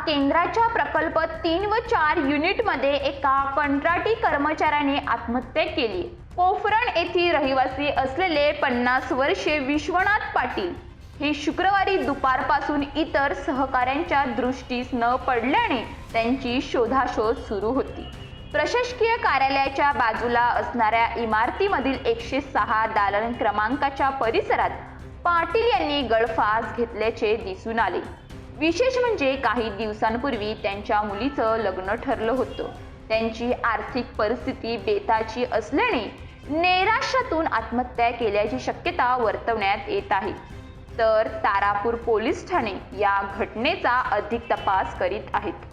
केंद्राच्या प्रकल्प 3 व 4 युनिटमध्ये एका कंत्राटी कर्मचाऱ्याने आत्महत्या केली। पोफरण येथील रहिवासी असलेले 50 वर्षीय विश्वनाथ पाटील हे शुक्रवारी दुपारपासून इतर सहकाऱ्यांच्या दृष्टीस न पडल्याने त्यांची शोधाशोध सुरू होती। प्रशासकीय कार्यालयाच्या बाजूला असणाऱ्या इमारतीमधील 106 दालन क्रमांकाच्या परिसरात पाटील यांनी गळफास घेतल्याचे दिसून आले। विशेष म्हणजे काही दिवसांपूर्वी त्यांच्या मुलीचं लग्न ठरलं होतं। त्यांची आर्थिक परिस्थिती बेताची असल्याने नैराश्यातून आत्महत्या केल्याची शक्यता वर्तवण्यात येत आहे। तर तारापूर पोलीस ठाणे या घटनेचा अधिक तपास करीत आहेत।